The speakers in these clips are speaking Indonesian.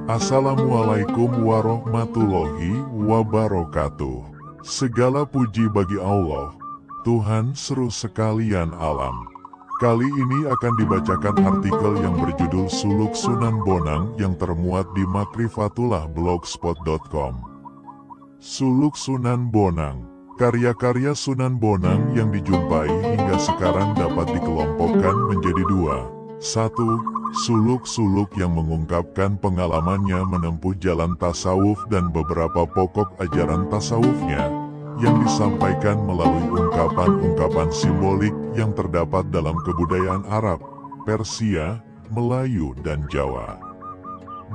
Assalamualaikum warahmatullahi wabarakatuh. Segala puji bagi Allah, Tuhan seru sekalian alam. Kali ini akan dibacakan artikel yang berjudul Suluk Sunan Bonang yang termuat di makrifatullah.blogspot.com. Suluk Sunan Bonang. Karya-karya Sunan Bonang yang dijumpai hingga sekarang dapat dikelompokkan menjadi dua. 1. Suluk-suluk yang mengungkapkan pengalamannya menempuh jalan tasawuf dan beberapa pokok ajaran tasawufnya, yang disampaikan melalui ungkapan-ungkapan simbolik yang terdapat dalam kebudayaan Arab, Persia, Melayu, dan Jawa.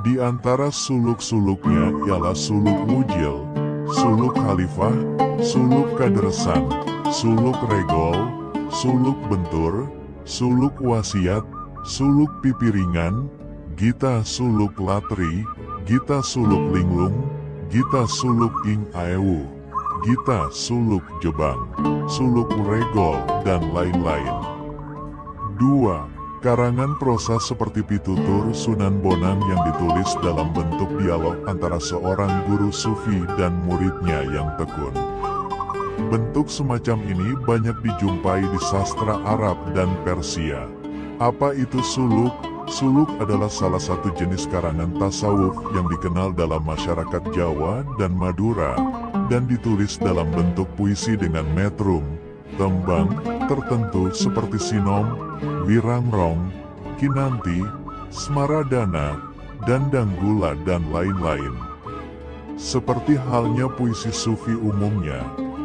Di antara suluk-suluknya ialah suluk mujil, suluk khalifah, suluk kadersan, suluk regol, suluk bentur, suluk wasiat, suluk pipiringan, gita suluk latri, gita suluk linglung, gita suluk ing aewu, gita suluk jebang, suluk regol, dan lain-lain. 2. Karangan prosa seperti pitutur Sunan Bonang yang ditulis dalam bentuk dialog antara seorang guru sufi dan muridnya yang tekun. Bentuk semacam ini banyak dijumpai di sastra Arab dan Persia. Apa itu suluk? Suluk adalah salah satu jenis karangan tasawuf yang dikenal dalam masyarakat Jawa dan Madura, dan ditulis dalam bentuk puisi dengan metrum, tembang, tertentu seperti sinom, wirangrong, kinanti, smaradana, dandanggula, dan lain-lain. Seperti halnya puisi sufi umumnya,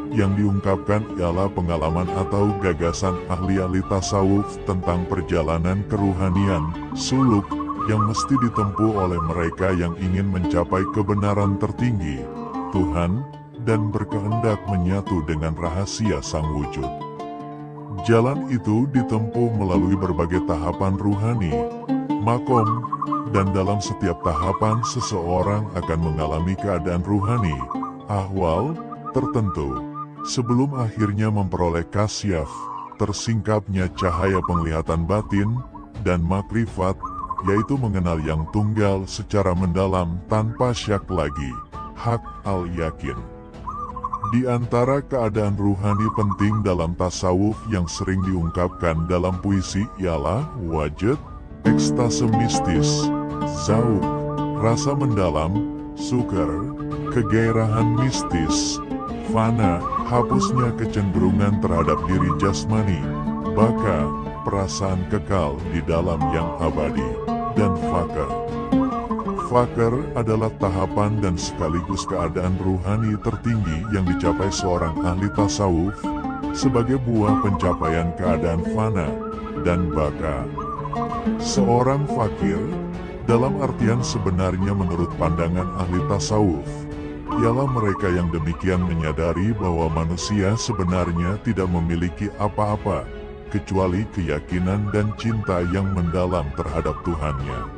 yang diungkapkan ialah pengalaman atau gagasan ahli-ahli tasawuf tentang perjalanan keruhanian, suluk, yang mesti ditempuh oleh mereka yang ingin mencapai kebenaran tertinggi, Tuhan, dan berkehendak menyatu dengan rahasia Sang Wujud. Jalan itu ditempuh melalui berbagai tahapan ruhani, makom, dan dalam setiap tahapan seseorang akan mengalami keadaan ruhani, ahwal, tertentu. Sebelum akhirnya memperoleh kasyaf, tersingkapnya cahaya penglihatan batin, dan makrifat, yaitu mengenal yang tunggal secara mendalam tanpa syak lagi, hak al-yakin. Di antara keadaan ruhani penting dalam tasawuf yang sering diungkapkan dalam puisi ialah wajud, ekstase mistis, zauq, rasa mendalam, sukar, kegairahan mistis, fana, hapusnya kecenderungan terhadap diri jasmani, baka, perasaan kekal di dalam yang abadi, dan fakar. Fakar adalah tahapan dan sekaligus keadaan ruhani tertinggi yang dicapai seorang ahli tasawuf, sebagai buah pencapaian keadaan fana, dan baka. Seorang fakir, dalam artian sebenarnya menurut pandangan ahli tasawuf, ialah mereka yang demikian menyadari bahwa manusia sebenarnya tidak memiliki apa-apa, kecuali keyakinan dan cinta yang mendalam terhadap Tuhannya.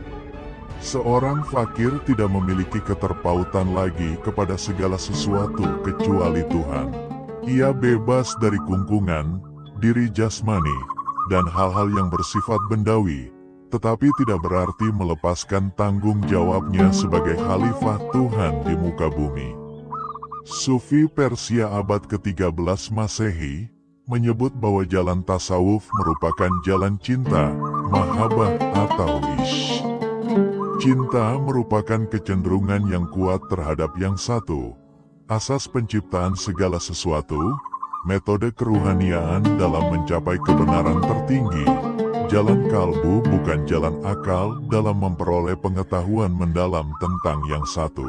Seorang fakir tidak memiliki keterpautan lagi kepada segala sesuatu kecuali Tuhan. Ia bebas dari kungkungan, diri jasmani, dan hal-hal yang bersifat bendawi, tetapi tidak berarti melepaskan tanggung jawabnya sebagai khalifah Tuhan di muka bumi. Sufi Persia abad ke-13 Masehi menyebut bahwa jalan tasawuf merupakan jalan cinta, mahabbah atau ish. Cinta merupakan kecenderungan yang kuat terhadap yang satu, asas penciptaan segala sesuatu, metode keruhaniaan dalam mencapai kebenaran tertinggi. Jalan kalbu bukan jalan akal dalam memperoleh pengetahuan mendalam tentang yang satu.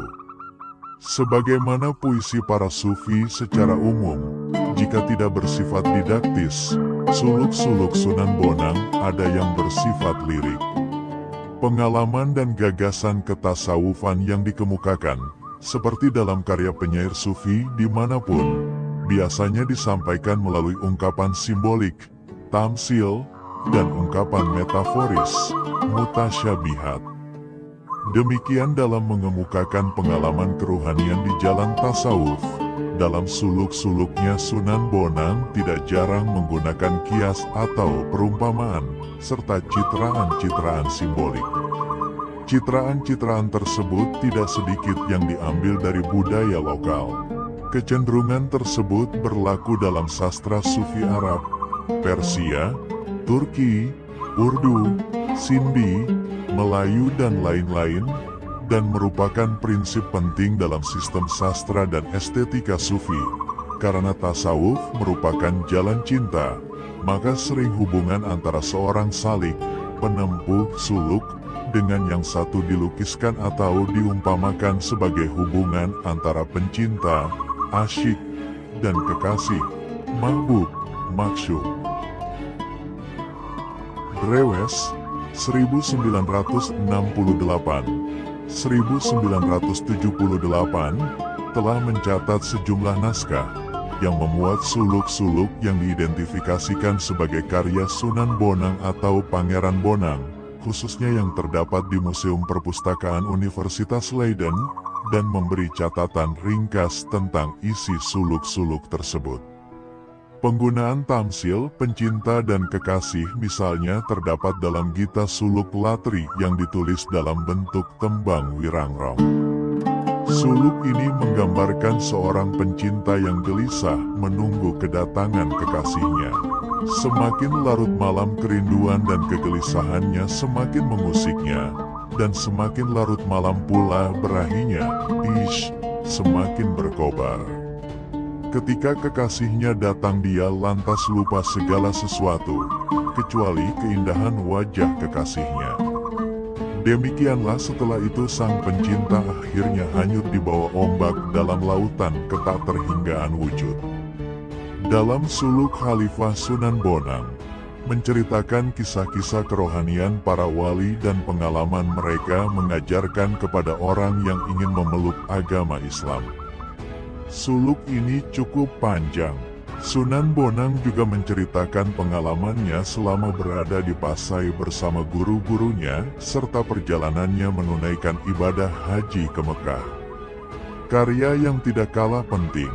Sebagaimana puisi para sufi secara umum, jika tidak bersifat didaktis, suluk-suluk Sunan Bonang ada yang bersifat lirik. Pengalaman dan gagasan ketasawufan yang dikemukakan, seperti dalam karya penyair sufi dimanapun, biasanya disampaikan melalui ungkapan simbolik, tamsil, dan ungkapan metaforis, mutasyabihat. Demikian dalam mengemukakan pengalaman keruhanian di jalan tasawuf. Dalam suluk-suluknya Sunan Bonang tidak jarang menggunakan kias atau perumpamaan, serta citraan-citraan simbolik. Citraan-citraan tersebut tidak sedikit yang diambil dari budaya lokal. Kecenderungan tersebut berlaku dalam sastra Sufi Arab, Persia, Turki, Urdu, Sindi, Melayu dan lain-lain, dan merupakan prinsip penting dalam sistem sastra dan estetika Sufi. Karena tasawuf merupakan jalan cinta, maka sering hubungan antara seorang salik, penempuh suluk, dengan yang satu dilukiskan atau diumpamakan sebagai hubungan antara pencinta, asyik, dan kekasih, mahbub, maksud. Drewes, 1968, 1978, telah mencatat sejumlah naskah yang memuat suluk-suluk yang diidentifikasikan sebagai karya Sunan Bonang atau Pangeran Bonang, khususnya yang terdapat di Museum Perpustakaan Universitas Leiden, dan memberi catatan ringkas tentang isi suluk-suluk tersebut. Penggunaan tamsil, pencinta dan kekasih misalnya terdapat dalam Gita Suluk Latri yang ditulis dalam bentuk tembang wirangrong. Suluk ini menggambarkan seorang pencinta yang gelisah menunggu kedatangan kekasihnya. Semakin larut malam kerinduan dan kegelisahannya semakin mengusiknya, dan semakin larut malam pula berahinya, semakin berkobar. Ketika kekasihnya datang dia lantas lupa segala sesuatu, kecuali keindahan wajah kekasihnya. Demikianlah setelah itu sang pencinta akhirnya hanyut di bawah ombak dalam lautan ketak terhinggaan wujud. Dalam suluk Khalifah Sunan Bonang, menceritakan kisah-kisah kerohanian para wali dan pengalaman mereka mengajarkan kepada orang yang ingin memeluk agama Islam. Suluk ini cukup panjang. Sunan Bonang juga menceritakan pengalamannya selama berada di Pasai bersama guru-gurunya, serta perjalanannya menunaikan ibadah haji ke Mekah. Karya yang tidak kalah penting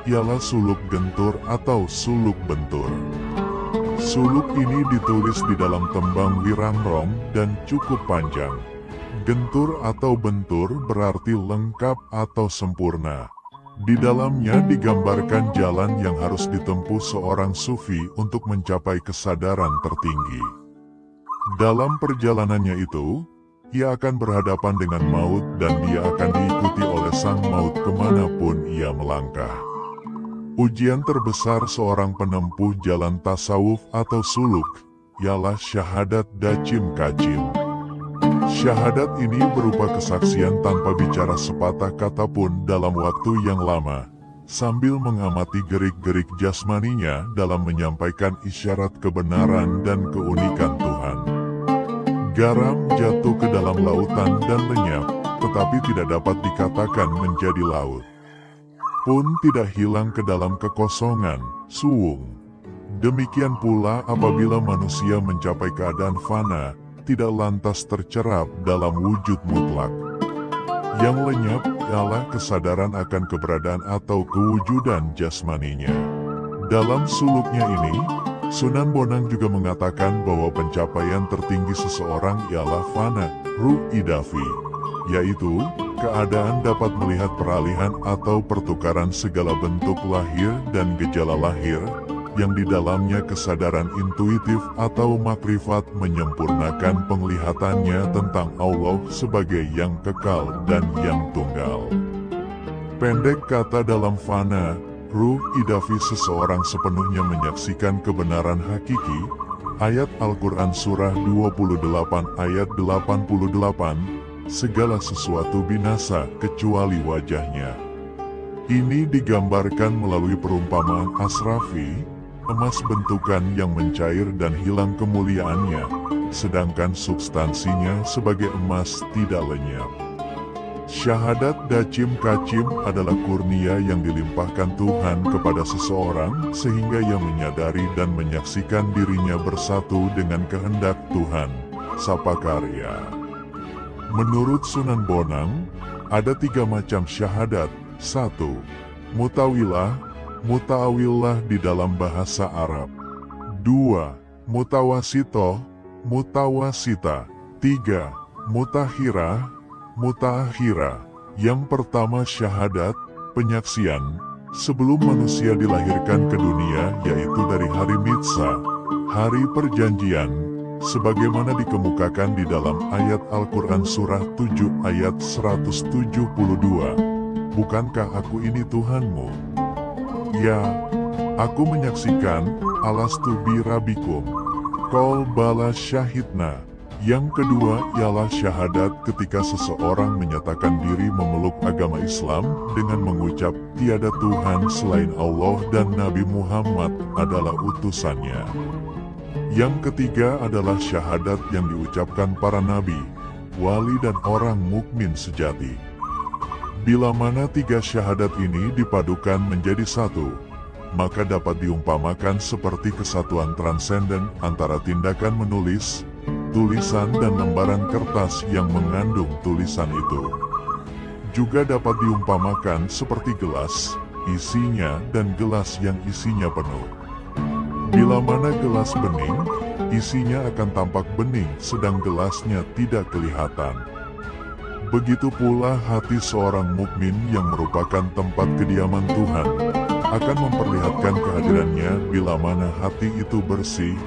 ialah Suluk Gentur atau Suluk Bentur. Suluk ini ditulis di dalam tembang wirangrong dan cukup panjang. Gentur atau bentur berarti lengkap atau sempurna. Di dalamnya digambarkan jalan yang harus ditempuh seorang sufi untuk mencapai kesadaran tertinggi. Dalam perjalanannya itu, ia akan berhadapan dengan maut dan dia akan diikuti oleh sang maut kemanapun ia melangkah. Ujian terbesar seorang penempuh jalan tasawuf atau suluk ialah syahadat dacim kacim. Syahadat ini berupa kesaksian tanpa bicara sepatah kata pun dalam waktu yang lama, sambil mengamati gerik-gerik jasmaninya dalam menyampaikan isyarat kebenaran dan keunikan Tuhan. Garam jatuh ke dalam lautan dan lenyap, tetapi tidak dapat dikatakan menjadi laut. Pun tidak hilang ke dalam kekosongan, suwung. Demikian pula apabila manusia mencapai keadaan fana, tidak lantas tercerap dalam wujud mutlak. Yang lenyap ialah kesadaran akan keberadaan atau kewujudan jasmaninya. Dalam suluknya ini, Sunan Bonang juga mengatakan bahwa pencapaian tertinggi seseorang ialah fana, ruh idafi, yaitu keadaan dapat melihat peralihan atau pertukaran segala bentuk lahir dan gejala lahir, yang di dalamnya kesadaran intuitif atau makrifat menyempurnakan penglihatannya tentang Allah sebagai yang kekal dan yang tunggal. Pendek kata, dalam fana, ruh idafi seseorang sepenuhnya menyaksikan kebenaran hakiki. Ayat Al-Quran Surah 28 ayat 88, segala sesuatu binasa kecuali wajahnya. Ini digambarkan melalui perumpamaan Asrafi, emas bentukan yang mencair dan hilang kemuliaannya, sedangkan substansinya sebagai emas tidak lenyap. Syahadat dacim kacim adalah kurnia yang dilimpahkan Tuhan kepada seseorang sehingga ia menyadari dan menyaksikan dirinya bersatu dengan kehendak Tuhan, Sapakarya. Menurut Sunan Bonang, ada 3 macam syahadat. 1. Mutawilah, muta'awillah di dalam bahasa Arab. 2. Mutawasito, mutawasita. 3. Mutakhirah, mutaakhirah. Yang pertama syahadat, penyaksian, sebelum manusia dilahirkan ke dunia, yaitu dari hari Mitsa, hari perjanjian, sebagaimana dikemukakan di dalam ayat Al-Quran Surah 7 ayat 172. Bukankah aku ini Tuhanmu? Ya, aku menyaksikan, alastu bi rabbikum. Qol bala syahidna. Yang kedua ialah syahadat ketika seseorang menyatakan diri memeluk agama Islam dengan mengucap tiada Tuhan selain Allah dan Nabi Muhammad adalah utusannya. Yang ketiga adalah syahadat yang diucapkan para nabi, wali dan orang mukmin sejati. Bila mana tiga syahadat ini dipadukan menjadi satu, maka dapat diumpamakan seperti kesatuan transenden antara tindakan menulis, tulisan dan lembaran kertas yang mengandung tulisan itu. Juga dapat diumpamakan seperti gelas, isinya dan gelas yang isinya penuh. Bila mana gelas bening, isinya akan tampak bening sedang gelasnya tidak kelihatan. Begitu pula hati seorang mukmin yang merupakan tempat kediaman Tuhan akan memperlihatkan kehadirannya bila mana hati itu bersih,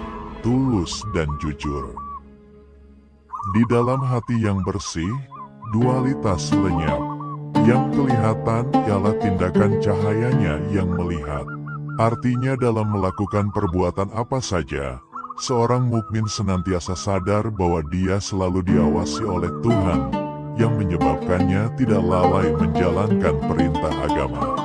tulus dan jujur. Di dalam hati yang bersih, dualitas lenyap. Yang kelihatan ialah tindakan cahayanya yang melihat. Artinya dalam melakukan perbuatan apa saja, seorang mukmin senantiasa sadar bahwa dia selalu diawasi oleh Tuhan, yang menyebabkannya tidak lalai menjalankan perintah agama.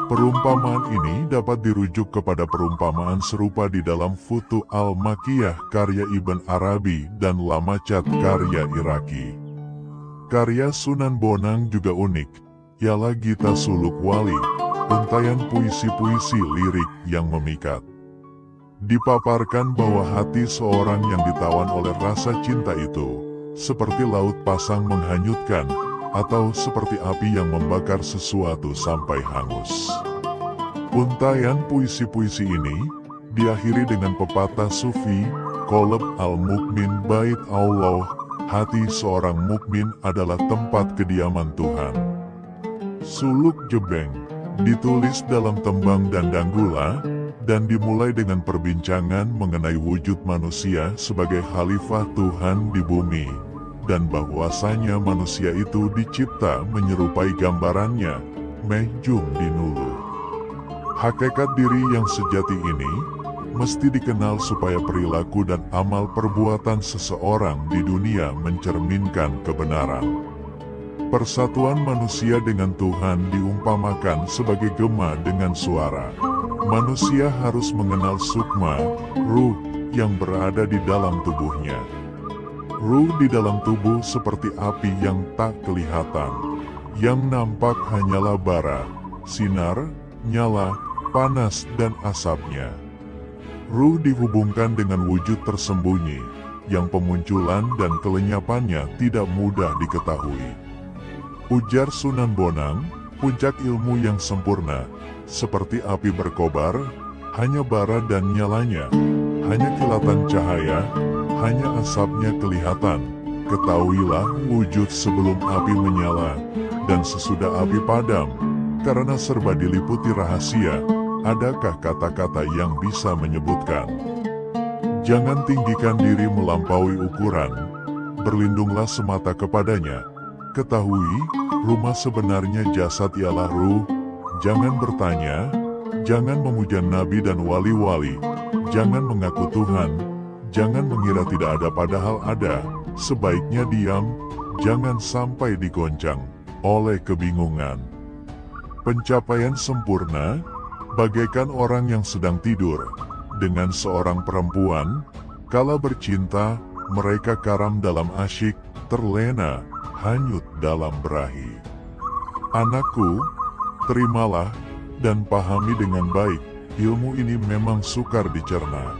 Perumpamaan ini dapat dirujuk kepada perumpamaan serupa di dalam Futuh Al-Makiyah karya Ibn Arabi dan Lamacat karya Iraki. Karya Sunan Bonang juga unik, ialah Gita Suluk Wali, untaian puisi-puisi lirik yang memikat. Dipaparkan bahwa hati seorang yang ditawan oleh rasa cinta itu, seperti laut pasang menghanyutkan, atau seperti api yang membakar sesuatu sampai hangus. Untaian puisi-puisi ini diakhiri dengan pepatah sufi, Qalb al-Mukmin Bait Allah, hati seorang mukmin adalah tempat kediaman Tuhan. Suluk Jebeng ditulis dalam tembang dan danggula, dan dimulai dengan perbincangan mengenai wujud manusia sebagai khalifah Tuhan di bumi, dan bahwasanya manusia itu dicipta menyerupai gambarannya, Mehjum di Nulu. Hakikat diri yang sejati ini mesti dikenal supaya perilaku dan amal perbuatan seseorang di dunia mencerminkan kebenaran. Persatuan manusia dengan Tuhan diumpamakan sebagai gema dengan suara. Manusia harus mengenal sukma, ruh, yang berada di dalam tubuhnya. Ruh di dalam tubuh seperti api yang tak kelihatan. Yang nampak hanyalah bara, sinar, nyala, panas dan asapnya. Ruh dihubungkan dengan wujud tersembunyi, yang pemunculan dan kelenyapannya tidak mudah diketahui. Ujar Sunan Bonang, puncak ilmu yang sempurna, seperti api berkobar, hanya bara dan nyalanya, hanya kilatan cahaya, hanya asapnya kelihatan. Ketahuilah wujud sebelum api menyala, dan sesudah api padam, karena serba diliputi rahasia. Adakah kata-kata yang bisa menyebutkan? Jangan tinggikan diri melampaui ukuran, berlindunglah semata kepadanya. Ketahui, rumah sebenarnya jasad ialah ruh. Jangan bertanya, jangan memuja nabi dan wali-wali, jangan mengaku Tuhan, jangan mengira tidak ada padahal ada. Sebaiknya diam, jangan sampai digoncang oleh kebingungan. Pencapaian sempurna bagaikan orang yang sedang tidur dengan seorang perempuan. Kala bercinta, mereka karam dalam asyik, terlena, hanyut dalam berahi. Anakku, terimalah dan pahami dengan baik, ilmu ini memang sukar dicerna.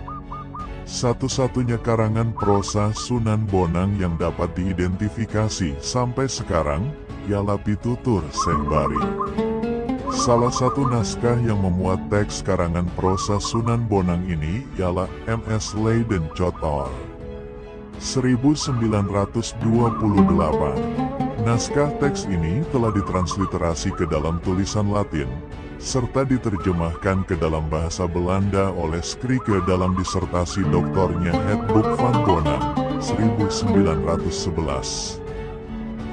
Satu-satunya karangan prosa Sunan Bonang yang dapat diidentifikasi sampai sekarang ialah Pitutur Syekh Bari. Salah satu naskah yang memuat teks karangan prosa Sunan Bonang ini ialah MS Leiden Chotor. 1928. Naskah teks ini telah ditransliterasi ke dalam tulisan Latin, serta diterjemahkan ke dalam bahasa Belanda oleh Skrike dalam disertasi doktornya Het Boek van Bonang, 1911.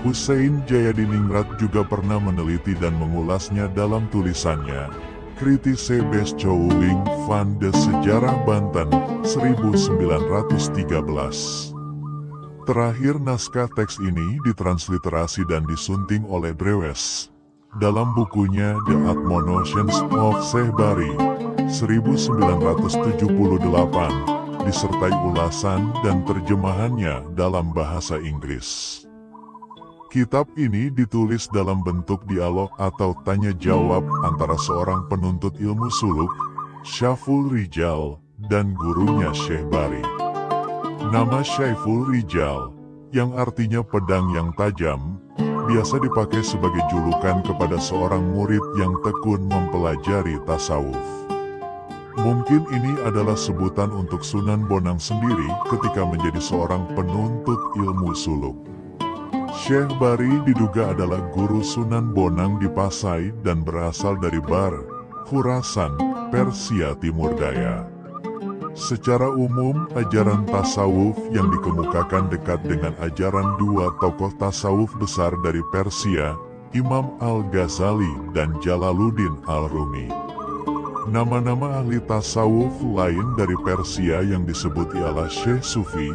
Hussein Jayadiningrat juga pernah meneliti dan mengulasnya dalam tulisannya, Kritische Beschouwing van de Sejarah Banten, 1913. Terakhir naskah teks ini ditransliterasi dan disunting oleh Drewes dalam bukunya The Admonitions of Shehbari, 1978, disertai ulasan dan terjemahannya dalam bahasa Inggris. Kitab ini ditulis dalam bentuk dialog atau tanya-jawab antara seorang penuntut ilmu suluk, Syaiful Rijal, dan gurunya Shehbari. Nama Syaiful Rijal, yang artinya pedang yang tajam, biasa dipakai sebagai julukan kepada seorang murid yang tekun mempelajari tasawuf. Mungkin ini adalah sebutan untuk Sunan Bonang sendiri ketika menjadi seorang penuntut ilmu suluk. Shehbari diduga adalah guru Sunan Bonang di Pasai dan berasal dari Bar, Khurasan, Persia Timur Daya. Secara umum, ajaran tasawuf yang dikemukakan dekat dengan ajaran dua tokoh tasawuf besar dari Persia, Imam Al-Ghazali dan Jalaluddin Al-Rumi. Nama-nama ahli tasawuf lain dari Persia yang disebut ialah Syekh Sufi,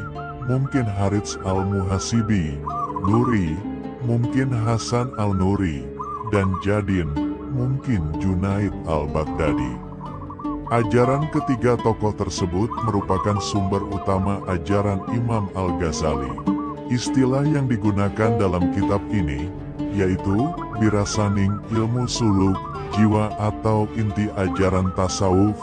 mungkin Harits Al-Muhasibi, Nuri, mungkin Hasan Al-Nuri, dan Jadin, mungkin Junaid Al-Baghdadi. Ajaran ketiga tokoh tersebut merupakan sumber utama ajaran Imam Al-Ghazali. Istilah yang digunakan dalam kitab ini, yaitu birasaning ilmu suluk, jiwa atau inti ajaran tasawuf,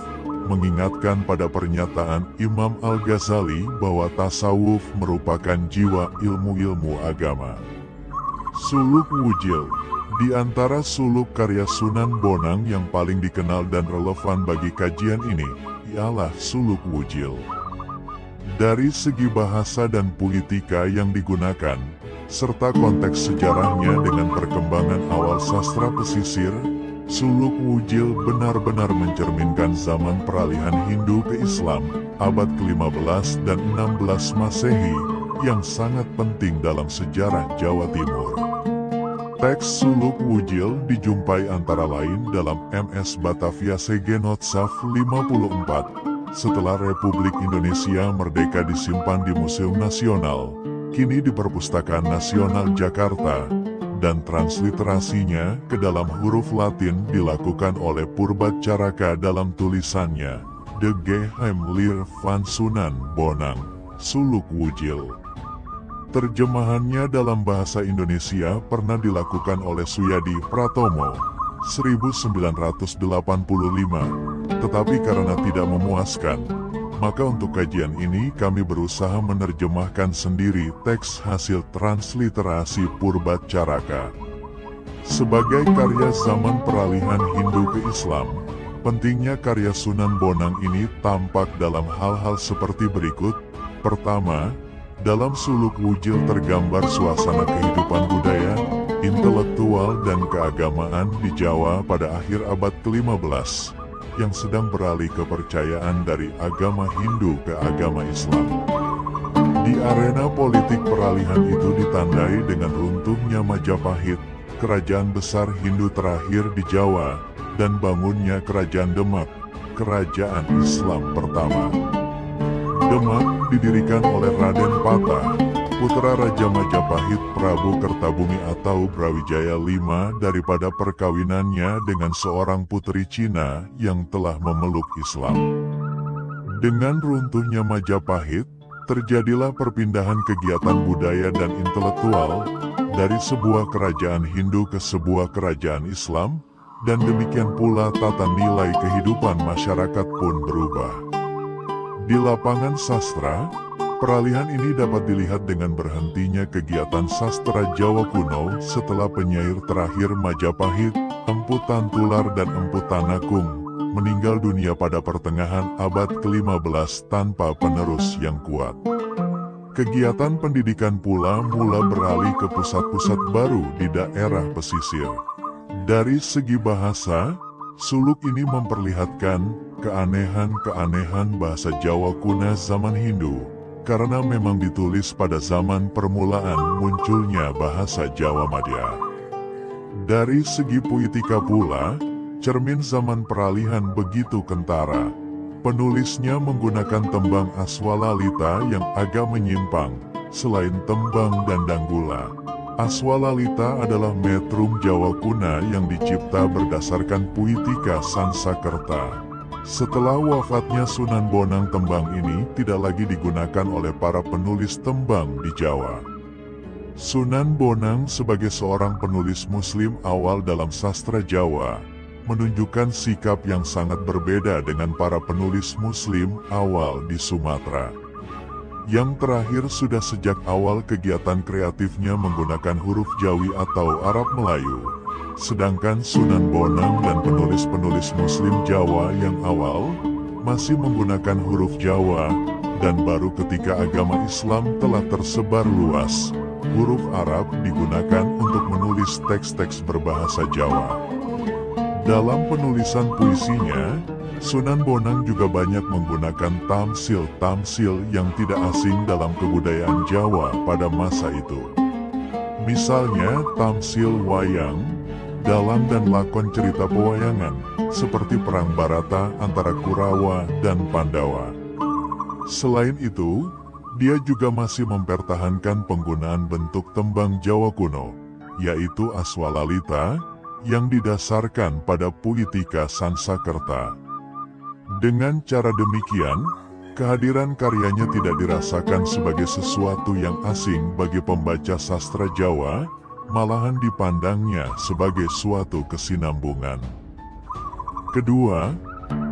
mengingatkan pada pernyataan Imam Al-Ghazali bahwa tasawuf merupakan jiwa ilmu-ilmu agama. Suluk Wujil. Di antara suluk karya Sunan Bonang yang paling dikenal dan relevan bagi kajian ini, ialah suluk Wujil. Dari segi bahasa dan puitika yang digunakan, serta konteks sejarahnya dengan perkembangan awal sastra pesisir, suluk Wujil benar-benar mencerminkan zaman peralihan Hindu ke Islam, abad ke-15 dan 16 Masehi, yang sangat penting dalam sejarah Jawa Timur. Teks suluk Wujil dijumpai antara lain dalam MS Batavia Segenotsaf 54, setelah Republik Indonesia merdeka disimpan di Museum Nasional, kini di Perpustakaan Nasional Jakarta, dan transliterasinya ke dalam huruf Latin dilakukan oleh Purbacaraka dalam tulisannya, De Geheimleer van Sunan Bonang, Suluk Wujil. Terjemahannya dalam bahasa Indonesia pernah dilakukan oleh Suyadi Pratomo, 1985, tetapi karena tidak memuaskan, maka untuk kajian ini kami berusaha menerjemahkan sendiri teks hasil transliterasi Purbacaraka. Sebagai karya zaman peralihan Hindu ke Islam, pentingnya karya Sunan Bonang ini tampak dalam hal-hal seperti berikut. Pertama, dalam suluk Wujil tergambar suasana kehidupan budaya, intelektual dan keagamaan di Jawa pada akhir abad ke-15, yang sedang beralih kepercayaan dari agama Hindu ke agama Islam. Di arena politik peralihan itu ditandai dengan runtuhnya Majapahit, kerajaan besar Hindu terakhir di Jawa, dan bangunnya Kerajaan Demak, kerajaan Islam pertama. Demak didirikan oleh Raden Patah, putra Raja Majapahit Prabu Kertabumi atau Brawijaya V daripada perkawinannya dengan seorang putri Cina yang telah memeluk Islam. Dengan runtuhnya Majapahit, terjadilah perpindahan kegiatan budaya dan intelektual dari sebuah kerajaan Hindu ke sebuah kerajaan Islam, dan demikian pula tata nilai kehidupan masyarakat pun berubah. Di lapangan sastra, peralihan ini dapat dilihat dengan berhentinya kegiatan sastra Jawa kuno setelah penyair terakhir Majapahit, Empu Tantular dan Empu Tanakung, meninggal dunia pada pertengahan abad ke-15 tanpa penerus yang kuat. Kegiatan pendidikan pula mula beralih ke pusat-pusat baru di daerah pesisir. Dari segi bahasa, suluk ini memperlihatkan keanehan-keanehan bahasa Jawa kuno zaman Hindu, karena memang ditulis pada zaman permulaan munculnya bahasa Jawa Madya. Dari segi poetika pula, cermin zaman peralihan begitu kentara. Penulisnya menggunakan tembang aswalalita yang agak menyimpang, selain tembang dan danggula. Aswalalita adalah metrum Jawa kuno yang dicipta berdasarkan poetika Sansakerta. Setelah wafatnya Sunan Bonang, tembang ini tidak lagi digunakan oleh para penulis tembang di Jawa. Sunan Bonang sebagai seorang penulis Muslim awal dalam sastra Jawa, menunjukkan sikap yang sangat berbeda dengan para penulis Muslim awal di Sumatera. Yang terakhir sudah sejak awal kegiatan kreatifnya menggunakan huruf Jawi atau Arab Melayu. Sedangkan Sunan Bonang dan penulis-penulis Muslim Jawa yang awal masih menggunakan huruf Jawa, dan baru ketika agama Islam telah tersebar luas, huruf Arab digunakan untuk menulis teks-teks berbahasa Jawa. Dalam penulisan puisinya, Sunan Bonang juga banyak menggunakan tamsil-tamsil yang tidak asing dalam kebudayaan Jawa pada masa itu. Misalnya tamsil wayang, dalang dan lakon cerita pewayangan, seperti Perang Barata antara Kurawa dan Pandawa. Selain itu, dia juga masih mempertahankan penggunaan bentuk tembang Jawa kuno, yaitu aswalalita, yang didasarkan pada poetika Sansakerta. Dengan cara demikian, kehadiran karyanya tidak dirasakan sebagai sesuatu yang asing bagi pembaca sastra Jawa, malahan dipandangnya sebagai suatu kesinambungan. Kedua,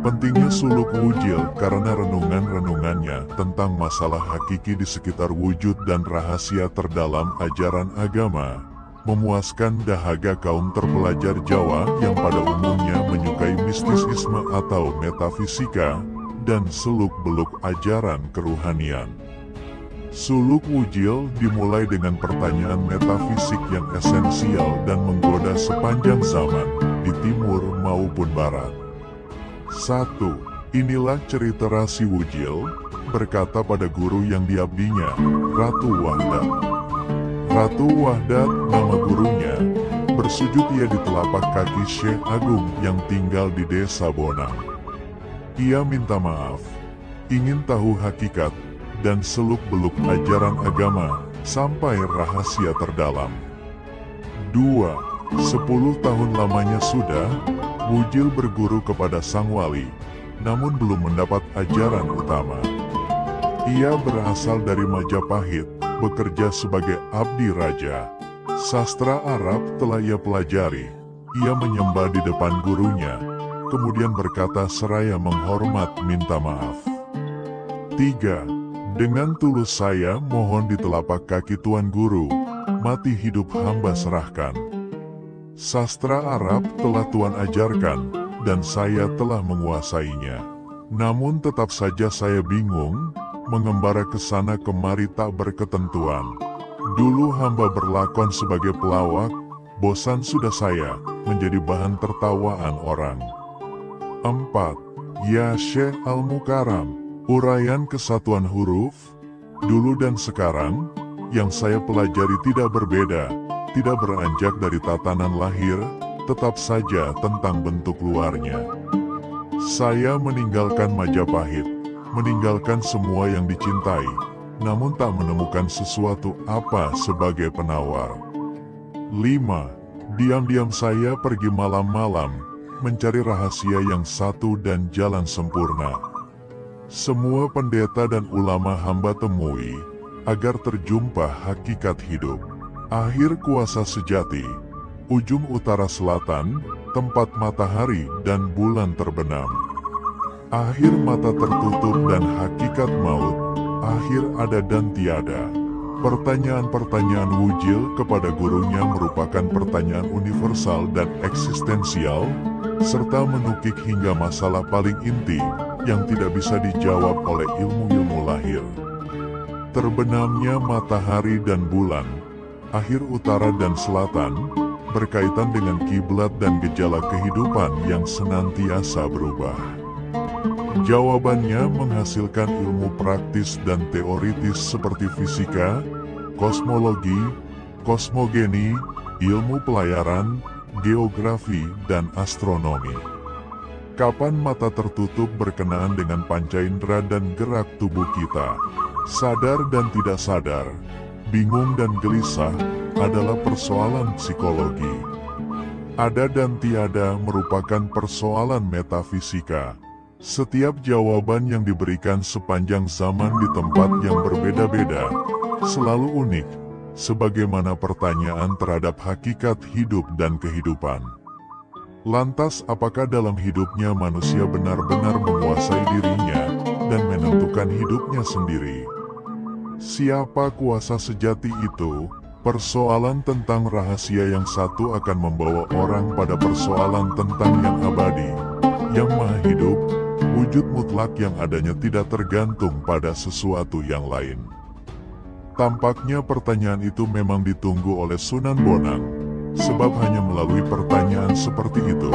pentingnya suluk wujil karena renungan-renungannya tentang masalah hakiki di sekitar wujud dan rahasia terdalam ajaran agama, memuaskan dahaga kaum terpelajar Jawa yang pada umumnya menyukai mistisisme atau metafisika, dan seluk-beluk ajaran keruhanian. Suluk wujil dimulai dengan pertanyaan metafisik yang esensial dan menggoda sepanjang zaman, di timur maupun barat. 1. Inilah cerita Rasi Wujil, berkata pada guru yang diabdinya, Ratu Wahdat. Ratu Wahdat, nama gurunya, bersujud ia di telapak kaki Syekh Agung yang tinggal di desa Bonang. Ia minta maaf, ingin tahu hakikat, dan seluk-beluk ajaran agama, sampai rahasia terdalam. 2. 10 tahun lamanya sudah, Wujil berguru kepada sang wali, namun belum mendapat ajaran utama. Ia berasal dari Majapahit, bekerja sebagai abdi raja. Sastra Arab telah ia pelajari. Ia menyembah di depan gurunya, kemudian berkata seraya menghormat minta maaf. 3. Dengan tulus saya mohon di telapak kaki Tuan Guru, mati hidup hamba serahkan. Sastra Arab telah Tuan ajarkan, dan saya telah menguasainya. Namun tetap saja saya bingung, mengembara ke sana kemari tak berketentuan. Dulu hamba berlakon sebagai pelawak, bosan sudah saya, menjadi bahan tertawaan orang. 4. Ya Syekh Al-Mukaram, uraian kesatuan huruf, dulu dan sekarang, yang saya pelajari tidak berbeda, tidak beranjak dari tatanan lahir, tetap saja tentang bentuk luarnya. Saya meninggalkan Majapahit, meninggalkan semua yang dicintai, namun tak menemukan sesuatu apa sebagai penawar. 5. Diam-diam saya pergi malam-malam, mencari rahasia yang satu dan jalan sempurna. Semua pendeta dan ulama hamba temui, agar terjumpa hakikat hidup. Akhir kuasa sejati, ujung utara selatan, tempat matahari dan bulan terbenam. Akhir mata tertutup dan hakikat maut, akhir ada dan tiada. Pertanyaan-pertanyaan Wujil kepada gurunya merupakan pertanyaan universal dan eksistensial, serta menukik hingga masalah paling inti, yang tidak bisa dijawab oleh ilmu-ilmu lahir. terbenamnya matahari dan bulan, akhir utara dan selatan, berkaitan dengan kiblat dan gejala kehidupan yang senantiasa berubah. Jawabannya menghasilkan ilmu praktis dan teoritis seperti fisika, kosmologi, kosmogeni, ilmu pelayaran, geografi, dan astronomi. Kapan mata tertutup berkenaan dengan panca indera dan gerak tubuh kita, sadar dan tidak sadar, bingung dan gelisah, adalah persoalan psikologi. Ada dan tiada merupakan persoalan metafisika. Setiap jawaban yang diberikan sepanjang zaman di tempat yang berbeda-beda, selalu unik, sebagaimana pertanyaan terhadap hakikat hidup dan kehidupan. Lantas apakah dalam hidupnya manusia benar-benar menguasai dirinya dan menentukan hidupnya sendiri? Siapa kuasa sejati itu? Persoalan tentang rahasia yang satu akan membawa orang pada persoalan tentang yang abadi, yang maha hidup, wujud mutlak yang adanya tidak tergantung pada sesuatu yang lain. Tampaknya pertanyaan itu memang ditunggu oleh Sunan Bonang, sebab hanya melalui pertanyaan seperti itu,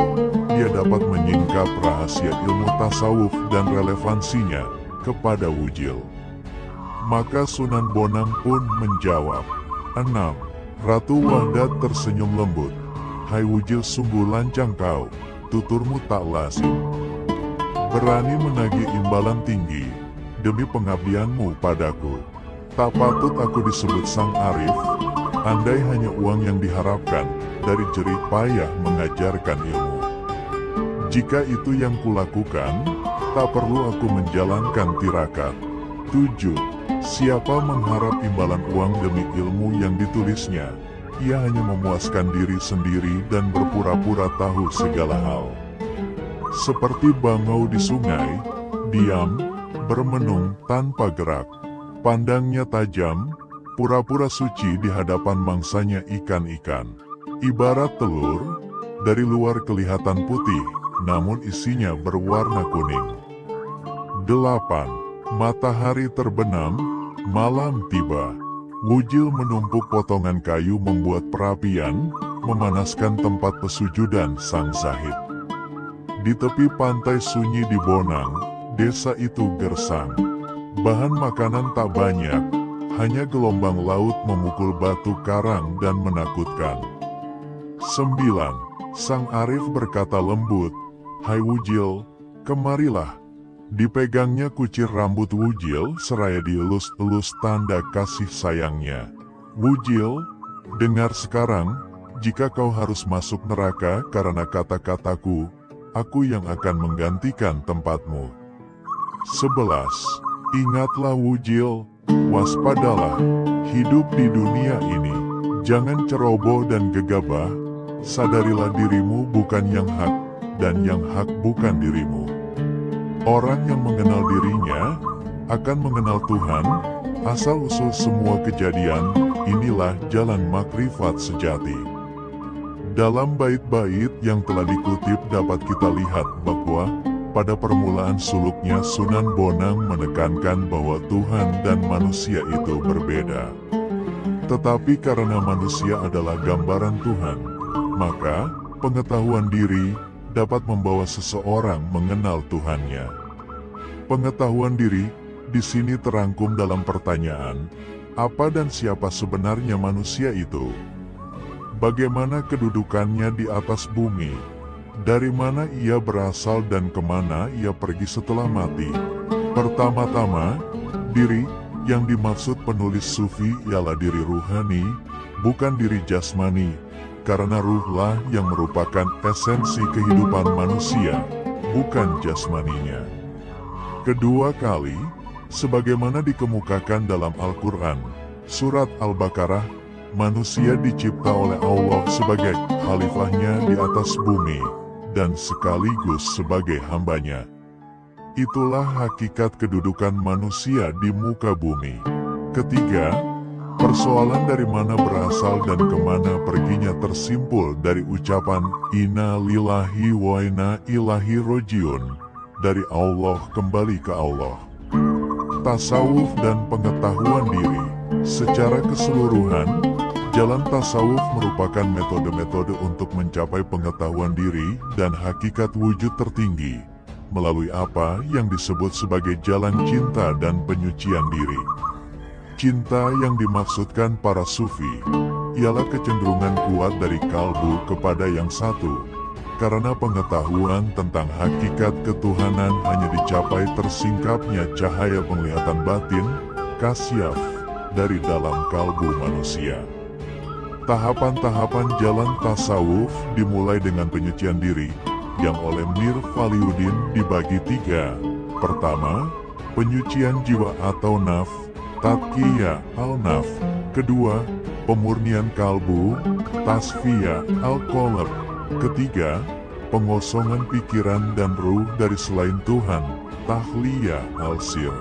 dia dapat menyingkap rahasia ilmu tasawuf dan relevansinya kepada wujil. Maka Sunan Bonang pun menjawab, 6. Ratu Wahdat tersenyum lembut. Hai wujil, sungguh lancang kau, tuturmu tak lazim. Berani menagih imbalan tinggi, demi pengabdianmu padaku. Tak patut aku disebut sang arif, andai hanya uang yang diharapkan, dari jerih payah mengajarkan ilmu. Jika itu yang kulakukan, tak perlu aku menjalankan tirakat. 7. Siapa mengharap imbalan uang demi ilmu yang ditulisnya, ia hanya memuaskan diri sendiri dan berpura-pura tahu segala hal. Seperti bangau di sungai, diam, bermenung tanpa gerak. Pandangnya tajam, pura-pura suci di hadapan mangsanya ikan-ikan. Ibarat telur, dari luar kelihatan putih, namun isinya berwarna kuning. 8. Matahari terbenam, malam tiba. Wujil menumpuk potongan kayu membuat perapian, memanaskan tempat pesujudan sang zahid. Di tepi pantai sunyi di Bonang, desa itu gersang. Bahan makanan tak banyak, hanya gelombang laut memukul batu karang dan menakutkan. 9. Sang Arif berkata lembut, hai wujil, kemarilah. Dipegangnya kucir rambut wujil seraya dielus-elus tanda kasih sayangnya. Wujil, dengar sekarang, jika kau harus masuk neraka karena kata-kataku, aku yang akan menggantikan tempatmu. 11. Ingatlah wujil, waspadalah, hidup di dunia ini, jangan ceroboh dan gegabah, sadarilah dirimu bukan yang hak, dan yang hak bukan dirimu. Orang yang mengenal dirinya, akan mengenal Tuhan, asal-usul semua kejadian, inilah jalan makrifat sejati. Dalam bait-bait yang telah dikutip dapat kita lihat bahwa, pada permulaan suluknya Sunan Bonang menekankan bahwa Tuhan dan manusia itu berbeda. Tetapi karena manusia adalah gambaran Tuhan, maka, pengetahuan diri, dapat membawa seseorang mengenal Tuhannya. Pengetahuan diri di sini terangkum dalam pertanyaan, apa dan siapa sebenarnya manusia itu? Bagaimana kedudukannya di atas bumi? Dari mana ia berasal dan kemana ia pergi setelah mati? Pertama-tama, diri yang dimaksud penulis sufi ialah diri ruhani, bukan diri jasmani, karena ruhlah yang merupakan esensi kehidupan manusia, bukan jasmaninya. Kedua kali, sebagaimana dikemukakan dalam Al-Quran, surat Al-Baqarah, manusia dicipta oleh Allah sebagai khalifahnya di atas bumi, dan sekaligus sebagai hambanya. Itulah hakikat kedudukan manusia di muka bumi. Ketiga, persoalan dari mana berasal dan kemana perginya tersimpul dari ucapan Inna lillahi wa inna ilaihi rojiun, dari Allah kembali ke Allah. Tasawuf dan pengetahuan diri. Secara keseluruhan, jalan tasawuf merupakan metode-metode untuk mencapai pengetahuan diri dan hakikat wujud tertinggi, melalui apa yang disebut sebagai jalan cinta dan penyucian diri. Cinta yang dimaksudkan para sufi, ialah kecenderungan kuat dari kalbu kepada yang satu, karena pengetahuan tentang hakikat ketuhanan hanya dicapai tersingkapnya cahaya penglihatan batin, kasyaf, dari dalam kalbu manusia. Tahapan-tahapan jalan tasawuf dimulai dengan penyucian diri, yang oleh Mir Valiuddin dibagi 3. Pertama, penyucian jiwa atau naf, tadkiyah al-naf. Kedua, pemurnian kalbu, tasfiyah al-qalb. Ketiga, pengosongan pikiran dan ruh dari selain Tuhan, tahliyah al-sir.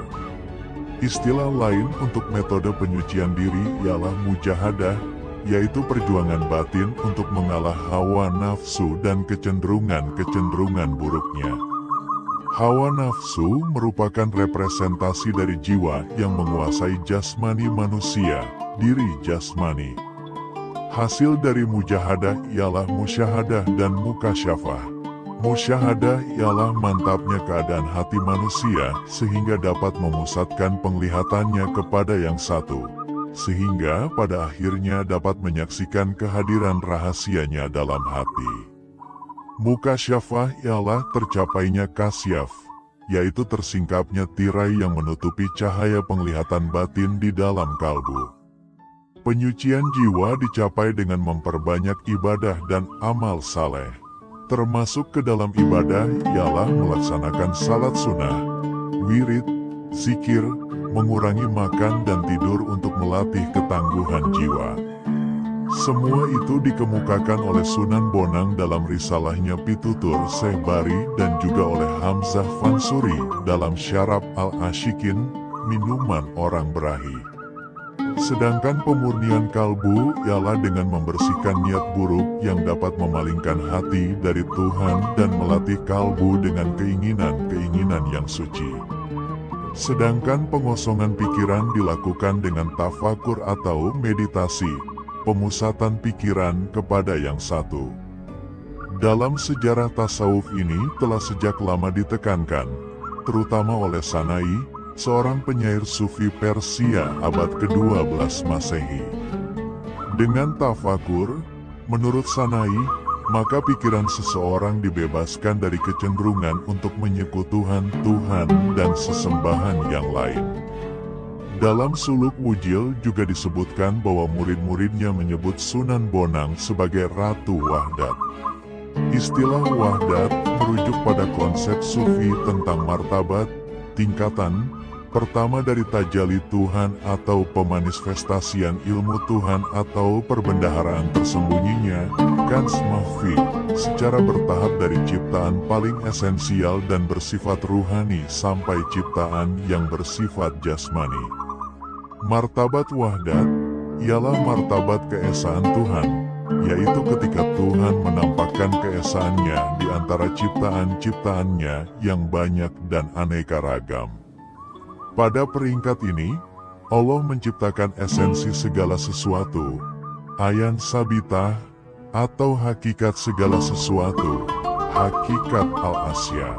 Istilah lain untuk metode penyucian diri ialah mujahadah, yaitu perjuangan batin untuk mengalah hawa nafsu dan kecenderungan-kecenderungan buruknya. Hawa nafsu merupakan representasi dari jiwa yang menguasai jasmani manusia, diri jasmani. Hasil dari mujahadah ialah musyahadah dan mukasyafah. Musyahadah ialah mantapnya keadaan hati manusia sehingga dapat memusatkan penglihatannya kepada yang satu, sehingga pada akhirnya dapat menyaksikan kehadiran rahasianya dalam hati. Mukasyafah ialah tercapainya kasyaf, yaitu tersingkapnya tirai yang menutupi cahaya penglihatan batin di dalam kalbu. Penyucian jiwa dicapai dengan memperbanyak ibadah dan amal saleh. Termasuk ke dalam ibadah ialah melaksanakan salat sunnah, wirid, zikir, mengurangi makan dan tidur untuk melatih ketangguhan jiwa. Semua itu dikemukakan oleh Sunan Bonang dalam risalahnya Pitutur Syekh Bari dan juga oleh Hamzah Fansuri dalam Syarab al-Ashikin, minuman orang berahi. Sedangkan pemurnian kalbu ialah dengan membersihkan niat buruk yang dapat memalingkan hati dari Tuhan dan melatih kalbu dengan keinginan-keinginan yang suci. Sedangkan pengosongan pikiran dilakukan dengan tafakur atau meditasi, pemusatan pikiran kepada yang satu. Dalam sejarah tasawuf ini telah sejak lama ditekankan, terutama oleh Sanai, seorang penyair sufi Persia abad ke-12 Masehi. Dengan tafakur, menurut Sanai, maka pikiran seseorang dibebaskan dari kecenderungan untuk menyekutukan Tuhan dan sesembahan yang lain. Dalam suluk Wujil juga disebutkan bahwa murid-muridnya menyebut Sunan Bonang sebagai Ratu Wahdat. Istilah Wahdat merujuk pada konsep sufi tentang martabat, tingkatan, pertama dari tajalli Tuhan atau pemanifestasian ilmu Tuhan atau perbendaharaan tersembunyinya, Kanz Mahfi, secara bertahap dari ciptaan paling esensial dan bersifat ruhani sampai ciptaan yang bersifat jasmani. Martabat wahdat ialah martabat keesaan Tuhan, yaitu ketika Tuhan menampakkan keesaannya di antara ciptaan-ciptaannya yang banyak dan aneka ragam. Pada peringkat ini, Allah menciptakan esensi segala sesuatu, ayan sabitah, atau hakikat segala sesuatu, hakikat al-asya.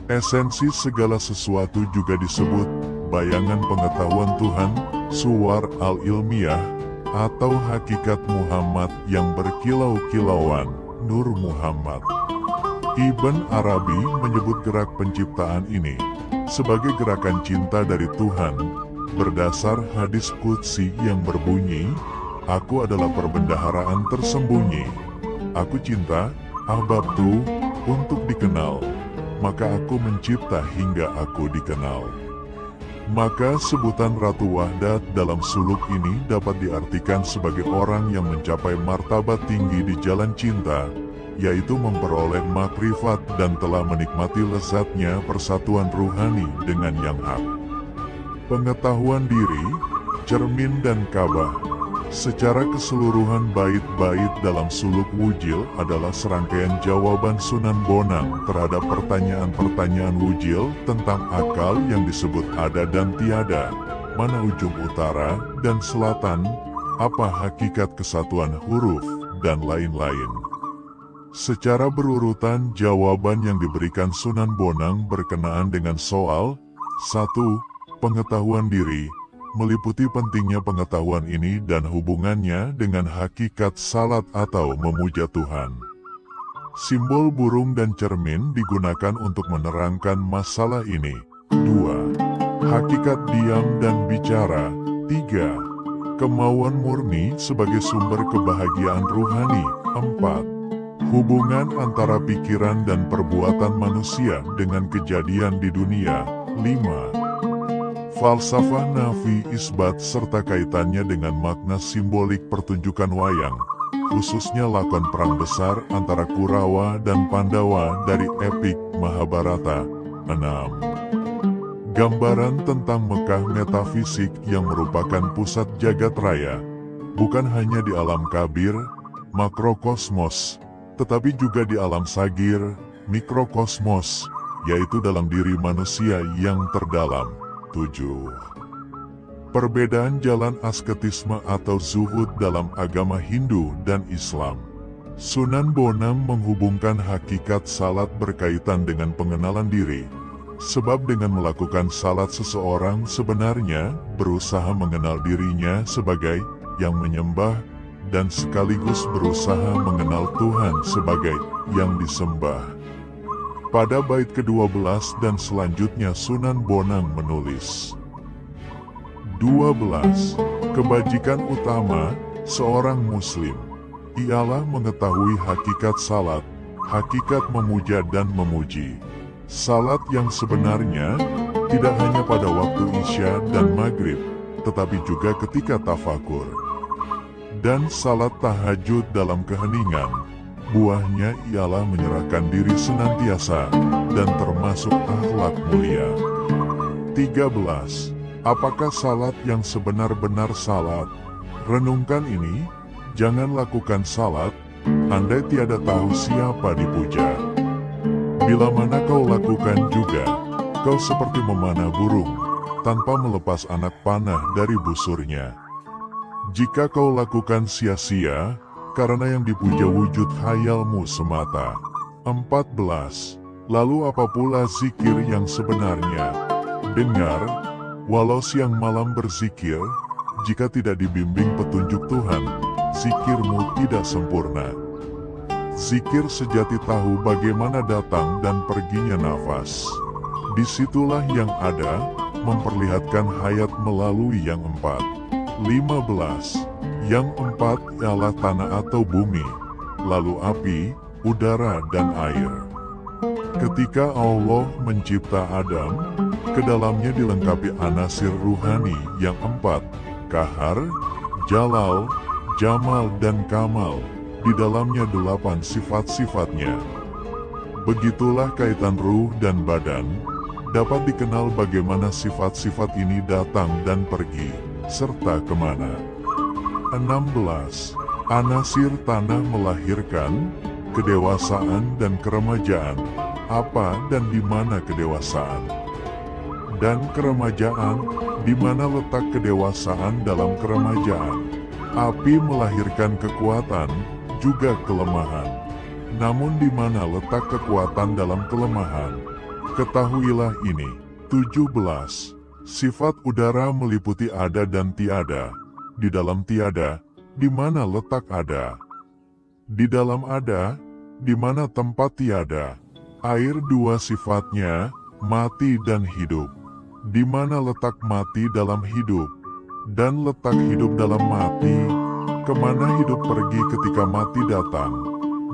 Esensi segala sesuatu juga disebut bayangan pengetahuan Tuhan, suwar al-ilmiyah, atau hakikat Muhammad yang berkilau-kilauan, Nur Muhammad. Ibn Arabi menyebut gerak penciptaan ini sebagai gerakan cinta dari Tuhan, berdasar hadis qudsi yang berbunyi, "Aku adalah perbendaharaan tersembunyi. Aku cinta, ahbabtu, untuk dikenal, maka aku mencipta hingga aku dikenal." Maka sebutan Ratu Wahdat dalam suluk ini dapat diartikan sebagai orang yang mencapai martabat tinggi di jalan cinta, yaitu memperoleh makrifat dan telah menikmati lezatnya persatuan ruhani dengan yang hak. Pengetahuan diri, cermin dan Ka'bah. Secara keseluruhan bait-bait dalam suluk Wujil adalah serangkaian jawaban Sunan Bonang terhadap pertanyaan-pertanyaan Wujil tentang akal yang disebut ada dan tiada, mana ujung utara dan selatan, apa hakikat kesatuan huruf, dan lain-lain. Secara berurutan jawaban yang diberikan Sunan Bonang berkenaan dengan soal 1. Pengetahuan diri, meliputi pentingnya pengetahuan ini dan hubungannya dengan hakikat salat atau memuja Tuhan. Simbol burung dan cermin digunakan untuk menerangkan masalah ini. 2. Hakikat diam dan bicara. 3. Kemauan murni sebagai sumber kebahagiaan ruhani. 4. Hubungan antara pikiran dan perbuatan manusia dengan kejadian di dunia. 5. Falsafah nafi isbat serta kaitannya dengan makna simbolik pertunjukan wayang, khususnya lakon perang besar antara Kurawa dan Pandawa dari epik Mahabharata. 6. Gambaran tentang Mekah metafisik yang merupakan pusat jagat raya, bukan hanya di alam kabir, makrokosmos, tetapi juga di alam sagir, mikrokosmos, yaitu dalam diri manusia yang terdalam. 7. Perbedaan jalan asketisme atau zuhud dalam agama Hindu dan Islam. Sunan Bonang menghubungkan hakikat salat berkaitan dengan pengenalan diri, sebab dengan melakukan salat seseorang sebenarnya berusaha mengenal dirinya sebagai yang menyembah dan sekaligus berusaha mengenal Tuhan sebagai yang disembah. Pada bait ke-12 dan selanjutnya Sunan Bonang menulis 12. Kebajikan utama seorang muslim ialah mengetahui hakikat salat, hakikat memuja dan memuji. Salat yang sebenarnya tidak hanya pada waktu Isya dan Maghrib, tetapi juga ketika tafakur. Dan salat tahajud dalam keheningan, buahnya ialah menyerahkan diri senantiasa dan termasuk akhlak mulia. 13. Apakah salat yang sebenar-benar salat? Renungkan ini, jangan lakukan salat, andai tiada tahu siapa dipuja. Bila mana kau lakukan juga, kau seperti memanah burung, tanpa melepas anak panah dari busurnya. Jika kau lakukan sia-sia, karena yang dipuja wujud khayalmu semata. 14. Lalu apa pula zikir yang sebenarnya? Dengar, walau siang malam berzikir, jika tidak dibimbing petunjuk Tuhan, zikirmu tidak sempurna. Zikir sejati tahu bagaimana datang dan perginya nafas. Disitulah yang ada, memperlihatkan hayat melalui yang 4. 15. Yang 4 ialah tanah atau bumi, lalu api, udara dan air. Ketika Allah mencipta Adam, ke dalamnya dilengkapi anasir ruhani yang 4, kahar, jalal, jamal dan kamal, di dalamnya 8 sifat-sifatnya. Begitulah kaitan ruh dan badan, dapat dikenal bagaimana sifat-sifat ini datang dan pergi, serta kemana. 16. Anasir tanah melahirkan kedewasaan dan keremajaan. Apa dan di mana kedewasaan? Dan keremajaan, di mana letak kedewasaan dalam keremajaan? Api melahirkan kekuatan, juga kelemahan. Namun di mana letak kekuatan dalam kelemahan? Ketahuilah ini. 17. Sifat udara meliputi ada dan tiada. Di dalam tiada, di mana letak ada? Di dalam ada, di mana tempat tiada? Air 2 sifatnya, mati dan hidup. Di mana letak mati dalam hidup? Dan letak hidup dalam mati? Kemana hidup pergi ketika mati datang?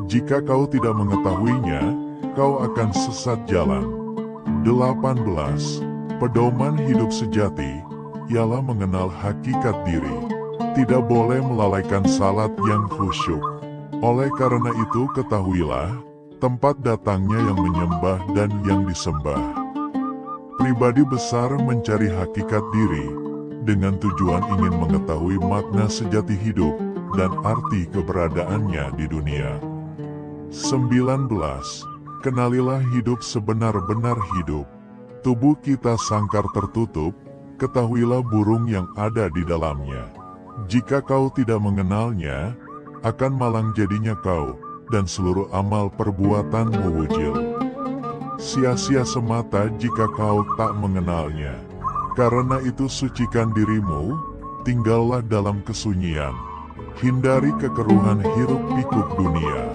Jika kau tidak mengetahuinya, kau akan sesat jalan. 18. Pedoman hidup sejati ialah mengenal hakikat diri. Tidak boleh melalaikan salat yang khusyuk. Oleh karena itu ketahuilah, tempat datangnya yang menyembah dan yang disembah. Pribadi besar mencari hakikat diri, dengan tujuan ingin mengetahui makna sejati hidup dan arti keberadaannya di dunia. 19. Kenalilah hidup sebenar-benar hidup. Tubuh kita sangkar tertutup, ketahuilah burung yang ada di dalamnya. Jika kau tidak mengenalnya, akan malang jadinya kau, dan seluruh amal perbuatanmu wujil. Sia-sia semata jika kau tak mengenalnya. Karena itu sucikan dirimu, tinggallah dalam kesunyian. Hindari kekeruhan hiruk-pikuk dunia.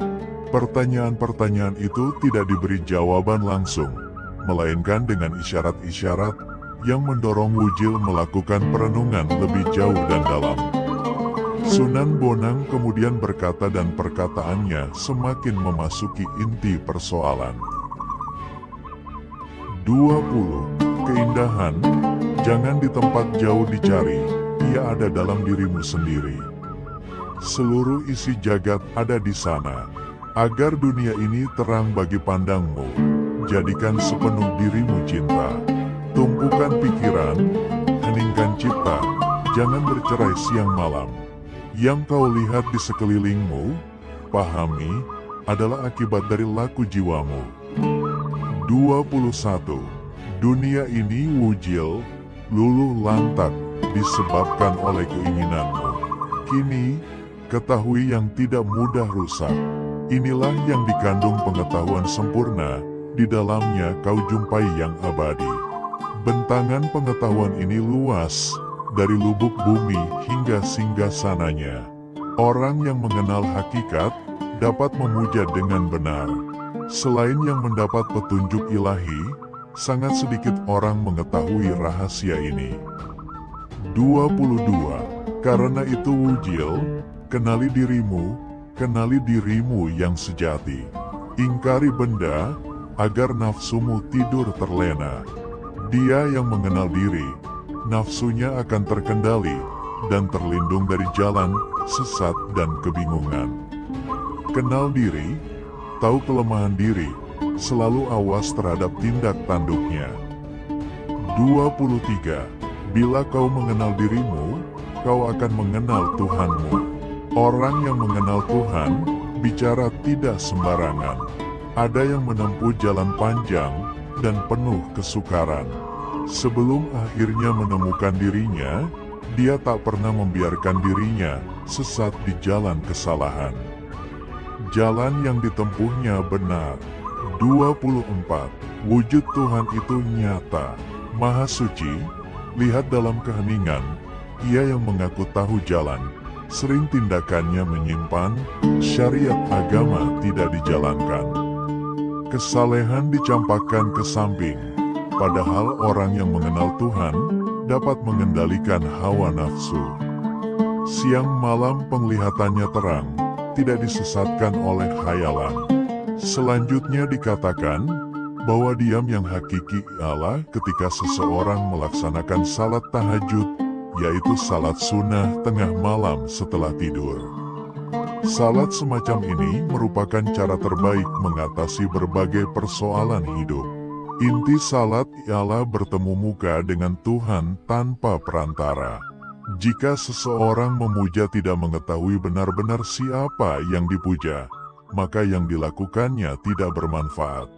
Pertanyaan-pertanyaan itu tidak diberi jawaban langsung, melainkan dengan isyarat-isyarat yang mendorong wujil melakukan perenungan lebih jauh dan dalam. Sunan Bonang kemudian berkata dan perkataannya semakin memasuki inti persoalan. 20. Keindahan, jangan di tempat jauh dicari, ia ada dalam dirimu sendiri. Seluruh isi jagat ada di sana. Agar dunia ini terang bagi pandangmu, jadikan sepenuh dirimu cinta. Tumpukan pikiran, heningkan cipta, jangan bercerai siang malam. Yang kau lihat di sekelilingmu, pahami, adalah akibat dari laku jiwamu. 21. Dunia ini wujil, luluh lantak, disebabkan oleh keinginanmu. Kini, ketahui yang tidak mudah rusak. Inilah yang dikandung pengetahuan sempurna, di dalamnya kau jumpai yang abadi. Bentangan pengetahuan ini luas, dari lubuk bumi hingga singgasananya. Orang yang mengenal hakikat, dapat memuja dengan benar. Selain yang mendapat petunjuk ilahi, sangat sedikit orang mengetahui rahasia ini. 22. Karena itu wujil, kenali dirimu, kenali dirimu yang sejati. Ingkari benda, agar nafsumu tidur terlena. Dia yang mengenal diri, nafsunya akan terkendali, dan terlindung dari jalan, sesat dan kebingungan. Kenal diri, tahu kelemahan diri, selalu awas terhadap tindak tanduknya. 23. Bila kau mengenal dirimu, kau akan mengenal Tuhanmu. Orang yang mengenal Tuhan, bicara tidak sembarangan. Ada yang menempuh jalan panjang dan penuh kesukaran. Sebelum akhirnya menemukan dirinya, dia tak pernah membiarkan dirinya sesat di jalan kesalahan. Jalan yang ditempuhnya benar. 24. Wujud Tuhan itu nyata, maha suci, lihat dalam keheningan, ia yang mengaku tahu jalan. Sering tindakannya menyimpan, syariat agama tidak dijalankan. Kesalehan dicampakkan ke samping, padahal orang yang mengenal Tuhan, dapat mengendalikan hawa nafsu. Siang malam penglihatannya terang, tidak disesatkan oleh khayalan. Selanjutnya dikatakan, bahwa diam yang hakiki ialah ketika seseorang melaksanakan salat tahajud, yaitu salat sunnah tengah malam setelah tidur. Salat semacam ini merupakan cara terbaik mengatasi berbagai persoalan hidup. Inti salat ialah bertemu muka dengan Tuhan tanpa perantara. Jika seseorang memuja tidak mengetahui benar-benar siapa yang dipuja, maka yang dilakukannya tidak bermanfaat.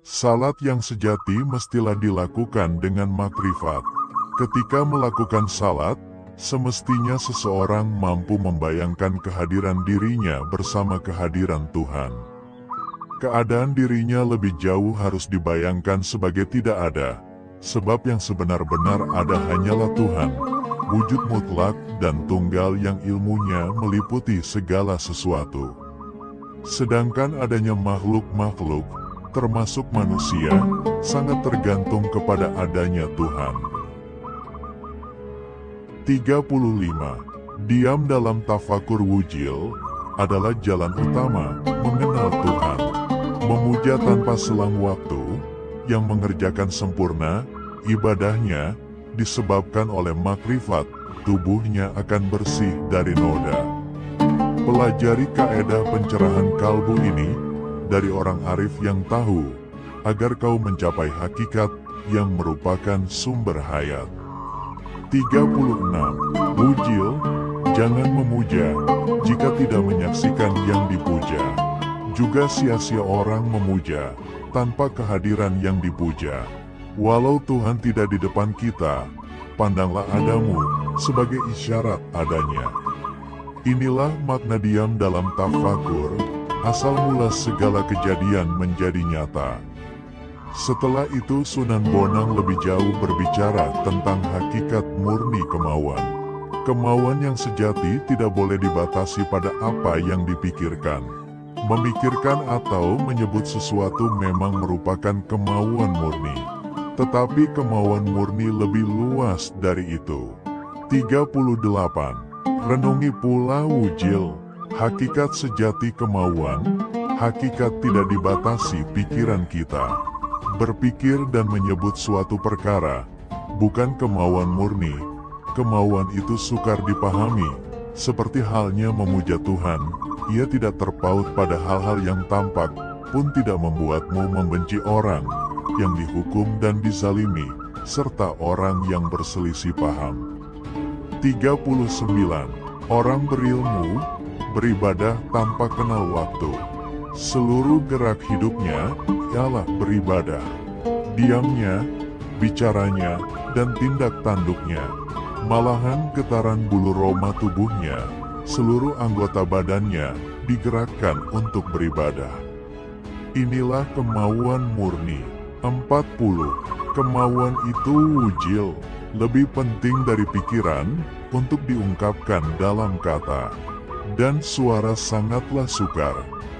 Salat yang sejati mestilah dilakukan dengan makrifat. Ketika melakukan salat, semestinya seseorang mampu membayangkan kehadiran dirinya bersama kehadiran Tuhan. Keadaan dirinya lebih jauh harus dibayangkan sebagai tidak ada, sebab yang sebenar-benar ada hanyalah Tuhan, wujud mutlak dan tunggal yang ilmunya meliputi segala sesuatu. Sedangkan adanya makhluk-makhluk, termasuk manusia, sangat tergantung kepada adanya Tuhan. 35. Diam dalam tafakur wujil adalah jalan utama mengenal Tuhan. Memuja tanpa selang waktu, yang mengerjakan sempurna, ibadahnya, disebabkan oleh makrifat, tubuhnya akan bersih dari noda. Pelajari kaedah pencerahan kalbu ini, dari orang arif yang tahu, agar kau mencapai hakikat yang merupakan sumber hayat. 36. Wujil, jangan memuja jika tidak menyaksikan yang dipuja. Juga sia-sia orang memuja tanpa kehadiran yang dipuja. Walau Tuhan tidak di depan kita, pandanglah adamu sebagai isyarat adanya. Inilah makna diam dalam tafakur, asal mula segala kejadian menjadi nyata. Setelah itu Sunan Bonang lebih jauh berbicara tentang hakikat murni kemauan. Kemauan yang sejati tidak boleh dibatasi pada apa yang dipikirkan. Memikirkan atau menyebut sesuatu memang merupakan kemauan murni. Tetapi kemauan murni lebih luas dari itu. 38. Renungi pula wujil, hakikat sejati kemauan, hakikat tidak dibatasi pikiran kita. Berpikir dan menyebut suatu perkara, bukan kemauan murni. Kemauan itu sukar dipahami, seperti halnya memuja Tuhan. Ia tidak terpaut pada hal-hal yang tampak, pun tidak membuatmu membenci orang yang dihukum dan dizalimi, serta orang yang berselisih paham. 39. Orang berilmu, beribadah tanpa kenal waktu. Seluruh gerak hidupnya ialah beribadah. Diamnya, bicaranya, dan tindak tanduknya. Malahan getaran bulu roma tubuhnya, seluruh anggota badannya digerakkan untuk beribadah. Inilah kemauan murni. 40. Kemauan itu wujil, lebih penting dari pikiran untuk diungkapkan dalam kata. Dan suara sangatlah sukar.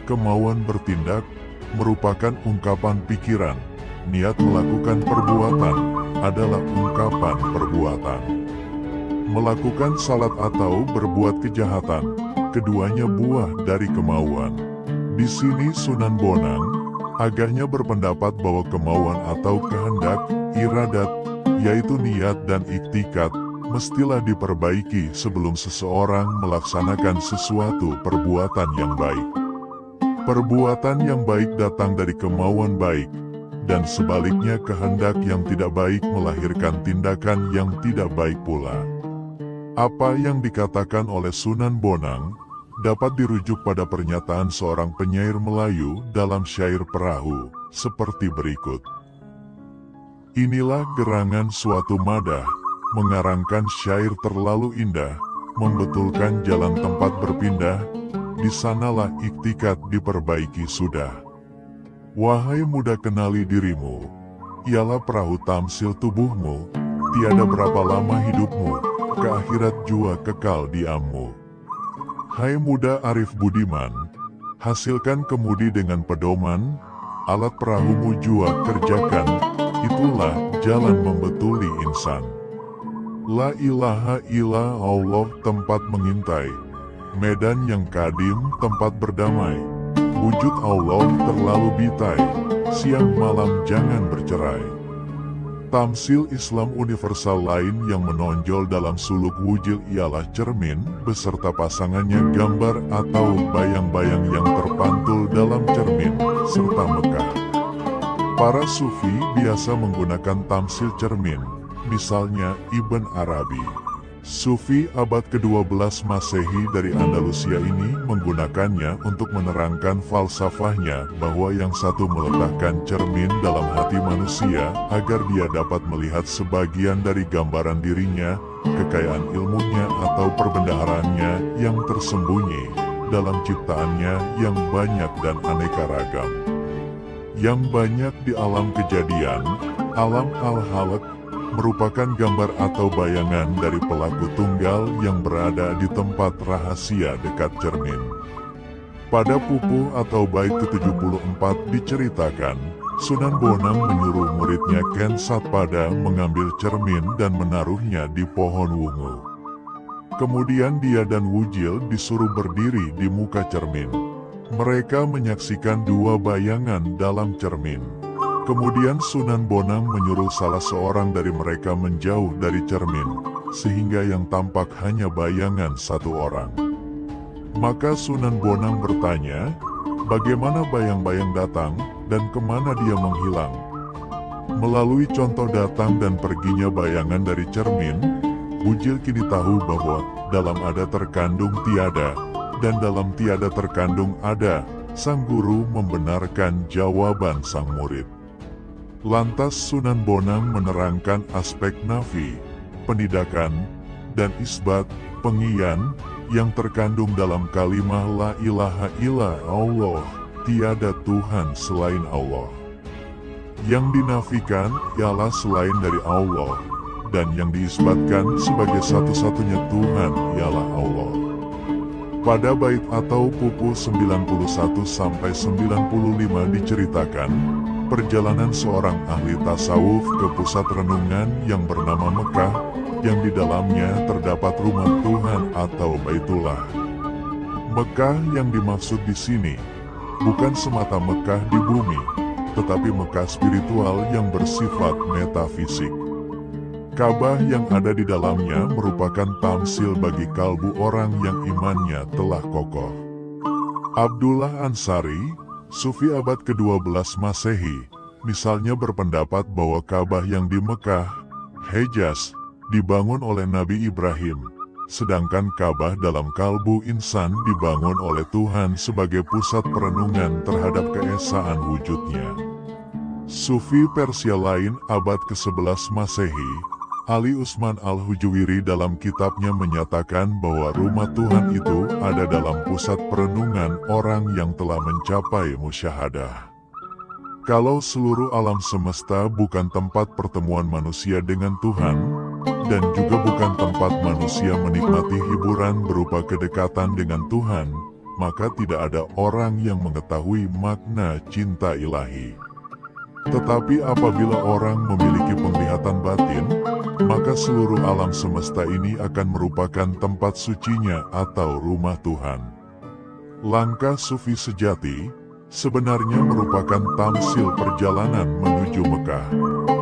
Kemauan bertindak merupakan ungkapan pikiran. Niat melakukan perbuatan adalah ungkapan perbuatan. Melakukan salat atau berbuat kejahatan, keduanya buah dari kemauan. Di sini Sunan Bonang agaknya berpendapat bahwa kemauan atau kehendak, iradat, yaitu niat dan iktikat, mestilah diperbaiki sebelum seseorang melaksanakan sesuatu perbuatan yang baik. Perbuatan yang baik datang dari kemauan baik, dan sebaliknya kehendak yang tidak baik melahirkan tindakan yang tidak baik pula. Apa yang dikatakan oleh Sunan Bonang dapat dirujuk pada pernyataan seorang penyair Melayu dalam syair Perahu, seperti berikut. Inilah gerangan suatu madah, mengarangkan syair terlalu indah, membetulkan jalan tempat berpindah, di sanalah iktikat diperbaiki sudah. Wahai muda kenali dirimu, ialah perahu tamsil tubuhmu, tiada berapa lama hidupmu, ke akhirat jua kekal diammu. Hai muda arif budiman, hasilkan kemudi dengan pedoman, alat perahumu jua kerjakan, itulah jalan membetuli insan. La ilaha illallah tempat mengintai, medan yang kadim tempat berdamai. Wujud Allah terlalu bitai, siang malam jangan bercerai. Tamsil Islam universal lain yang menonjol dalam suluk wujil ialah cermin, beserta pasangannya gambar atau bayang-bayang yang terpantul dalam cermin, serta Mekah. Para sufi biasa menggunakan tamsil cermin, misalnya Ibn Arabi. Sufi abad ke-12 Masehi dari Andalusia ini menggunakannya untuk menerangkan falsafahnya bahwa yang satu meletakkan cermin dalam hati manusia agar dia dapat melihat sebagian dari gambaran dirinya, kekayaan ilmunya atau perbendaharanya yang tersembunyi dalam ciptaannya yang banyak dan aneka ragam. Yang banyak di alam kejadian, alam al-halaq, merupakan gambar atau bayangan dari pelaku tunggal yang berada di tempat rahasia dekat cermin. Pada pupuh atau bait ke-74 diceritakan, Sunan Bonang menyuruh muridnya Ken Satpada mengambil cermin dan menaruhnya di pohon wungu. Kemudian dia dan Wujil disuruh berdiri di muka cermin. Mereka menyaksikan dua bayangan dalam cermin. Kemudian Sunan Bonang menyuruh salah seorang dari mereka menjauh dari cermin, sehingga yang tampak hanya bayangan satu orang. Maka Sunan Bonang bertanya, bagaimana bayang-bayang datang, dan kemana dia menghilang? Melalui contoh datang dan perginya bayangan dari cermin, Bujil kini tahu bahwa dalam ada terkandung tiada, dan dalam tiada terkandung ada. Sang guru membenarkan jawaban sang murid. Lantas Sunan Bonang menerangkan aspek nafi, penidakan, dan isbat, pengian, yang terkandung dalam kalimah la ilaha illallah, tiada Tuhan selain Allah. Yang dinafikan ialah selain dari Allah, dan yang diisbatkan sebagai satu-satunya Tuhan ialah Allah. Pada bait atau pupu 91-95 diceritakan, perjalanan seorang ahli tasawuf ke pusat renungan yang bernama Mekah, yang di dalamnya terdapat rumah Tuhan atau Baitullah. Mekah yang dimaksud di sini bukan semata Mekah di bumi, tetapi Mekah spiritual yang bersifat metafisik. Ka'bah yang ada di dalamnya merupakan tamsil bagi kalbu orang yang imannya telah kokoh. Abdullah Ansari, Sufi abad ke-12 Masehi, misalnya berpendapat bahwa Ka'bah yang di Mekah, Hejaz, dibangun oleh Nabi Ibrahim, sedangkan Ka'bah dalam kalbu insan dibangun oleh Tuhan sebagai pusat perenungan terhadap keesaan wujudnya. Sufi Persia lain abad ke-11 Masehi, Ali Usman Al-Hujuwiri dalam kitabnya menyatakan bahwa rumah Tuhan itu ada dalam pusat perenungan orang yang telah mencapai musyahadah. Kalau seluruh alam semesta bukan tempat pertemuan manusia dengan Tuhan, dan juga bukan tempat manusia menikmati hiburan berupa kedekatan dengan Tuhan, maka tidak ada orang yang mengetahui makna cinta ilahi. Tetapi apabila orang memiliki penglihatan batin, maka seluruh alam semesta ini akan merupakan tempat sucinya atau rumah Tuhan. Langkah sufi sejati sebenarnya merupakan tamsil perjalanan menuju Mekah.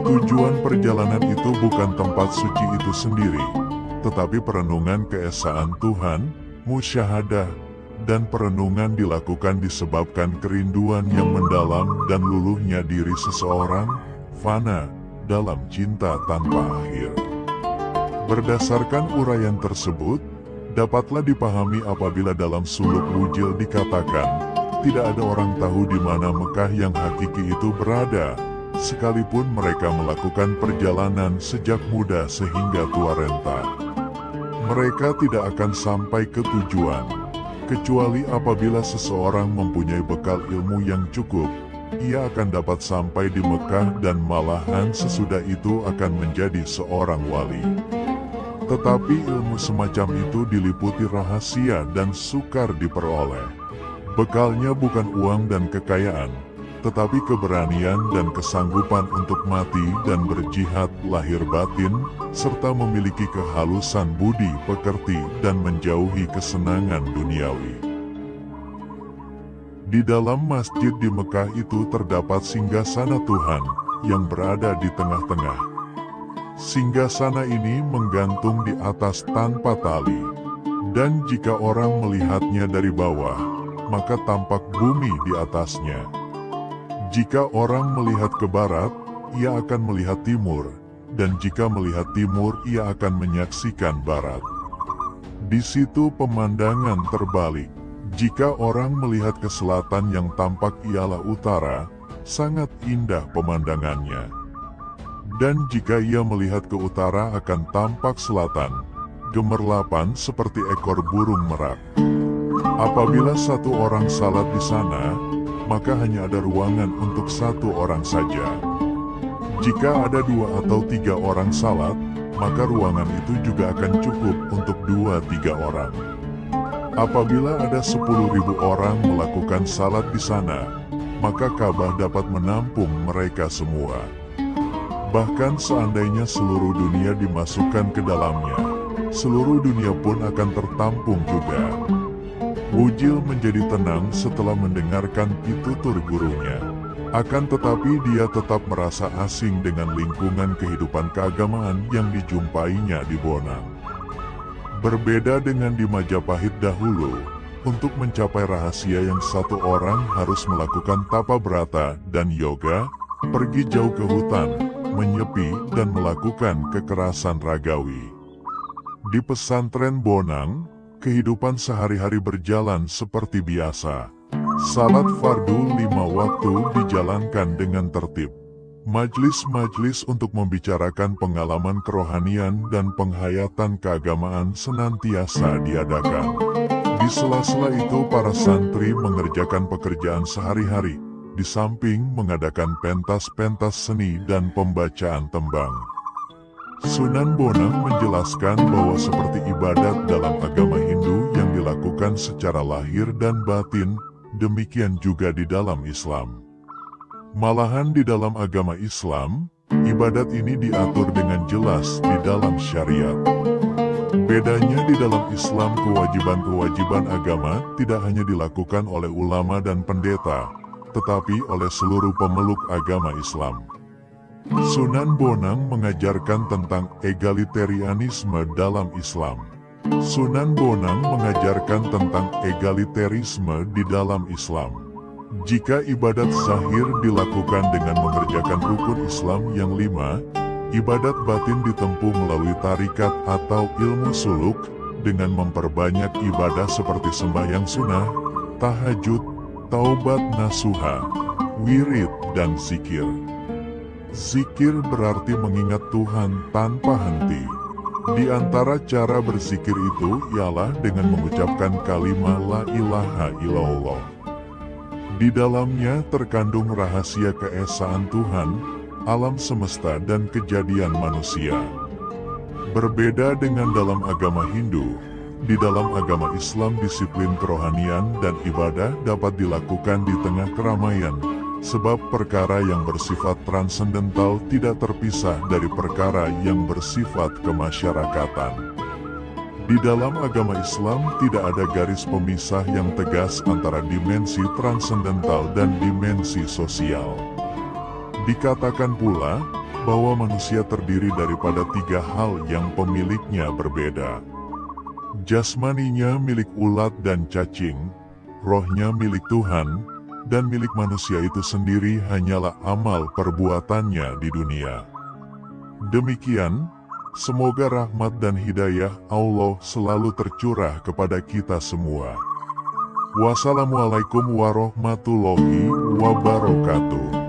Tujuan perjalanan itu bukan tempat suci itu sendiri, tetapi perenungan keesaan Tuhan, musyahadah, dan perenungan dilakukan disebabkan kerinduan yang mendalam dan luluhnya diri seseorang, fana, dalam cinta tanpa akhir. Berdasarkan uraian tersebut, dapatlah dipahami apabila dalam suluk Wujil dikatakan, tidak ada orang tahu di mana Mekah yang hakiki itu berada, sekalipun mereka melakukan perjalanan sejak muda sehingga tua renta. Mereka tidak akan sampai ke tujuan, kecuali apabila seseorang mempunyai bekal ilmu yang cukup, ia akan dapat sampai di Mekah dan malahan sesudah itu akan menjadi seorang wali. Tetapi ilmu semacam itu diliputi rahasia dan sukar diperoleh. Bekalnya bukan uang dan kekayaan, tetapi keberanian dan kesanggupan untuk mati dan berjihad lahir batin, serta memiliki kehalusan budi pekerti dan menjauhi kesenangan duniawi. Di dalam masjid di Mekah itu terdapat singgasana Tuhan yang berada di tengah-tengah. Singgasana ini menggantung di atas tanpa tali, dan jika orang melihatnya dari bawah, maka tampak bumi di atasnya. Jika orang melihat ke barat, ia akan melihat timur, dan jika melihat timur, ia akan menyaksikan barat. Di situ pemandangan terbalik. Jika orang melihat ke selatan yang tampak ialah utara, sangat indah pemandangannya. Dan jika ia melihat ke utara akan tampak selatan, gemerlapan seperti ekor burung merak. Apabila satu orang salat di sana, maka hanya ada ruangan untuk satu orang saja. Jika ada 2 atau 3 orang salat, maka ruangan itu juga akan cukup untuk 2-3 orang. Apabila ada 10.000 orang melakukan salat di sana, maka Ka'bah dapat menampung mereka semua. Bahkan seandainya seluruh dunia dimasukkan ke dalamnya, seluruh dunia pun akan tertampung juga. Wujil menjadi tenang setelah mendengarkan pitutur gurunya. Akan tetapi dia tetap merasa asing dengan lingkungan kehidupan keagamaan yang dijumpainya di Bonang. Berbeda dengan di Majapahit dahulu, untuk mencapai rahasia yang satu orang harus melakukan tapa brata dan yoga, pergi jauh ke hutan, menyepi dan melakukan kekerasan ragawi. Di pesantren Bonang, kehidupan sehari-hari berjalan seperti biasa. Salat fardu 5 waktu dijalankan dengan tertib. Majlis-majlis untuk membicarakan pengalaman kerohanian dan penghayatan keagamaan senantiasa diadakan. Di sela-sela itu para santri mengerjakan pekerjaan sehari-hari, di samping mengadakan pentas-pentas seni dan pembacaan tembang. Sunan Bonang menjelaskan bahwa seperti ibadat dalam agama Hindu yang dilakukan secara lahir dan batin, demikian juga di dalam Islam. Malahan di dalam agama Islam, ibadat ini diatur dengan jelas di dalam syariat. Bedanya di dalam Islam, kewajiban-kewajiban agama tidak hanya dilakukan oleh ulama dan pendeta, tetapi oleh seluruh pemeluk agama Islam. Sunan Bonang mengajarkan tentang egalitarianisme dalam Islam. Sunan Bonang mengajarkan tentang egalitarisme di dalam Islam. Jika ibadat zahir dilakukan dengan mengerjakan rukun Islam yang 5, ibadat batin ditempuh melalui tarikat atau ilmu suluk dengan memperbanyak ibadah seperti sembahyang sunnah, tahajud, taubat nasuha, wirid, dan zikir. Zikir berarti mengingat Tuhan tanpa henti. Di antara cara berzikir itu ialah dengan mengucapkan kalimat la ilaha illallah. Di dalamnya terkandung rahasia keesaan Tuhan, alam semesta dan kejadian manusia. Berbeda dengan dalam agama Hindu, di dalam agama Islam disiplin kerohanian dan ibadah dapat dilakukan di tengah keramaian, sebab perkara yang bersifat transendental tidak terpisah dari perkara yang bersifat kemasyarakatan. Di dalam agama Islam tidak ada garis pemisah yang tegas antara dimensi transendental dan dimensi sosial. Dikatakan pula bahwa manusia terdiri daripada 3 hal yang pemiliknya berbeda. Jasmaninya milik ulat dan cacing, rohnya milik Tuhan, dan milik manusia itu sendiri hanyalah amal perbuatannya di dunia. Demikian, semoga rahmat dan hidayah Allah selalu tercurah kepada kita semua. Wassalamualaikum warahmatullahi wabarakatuh.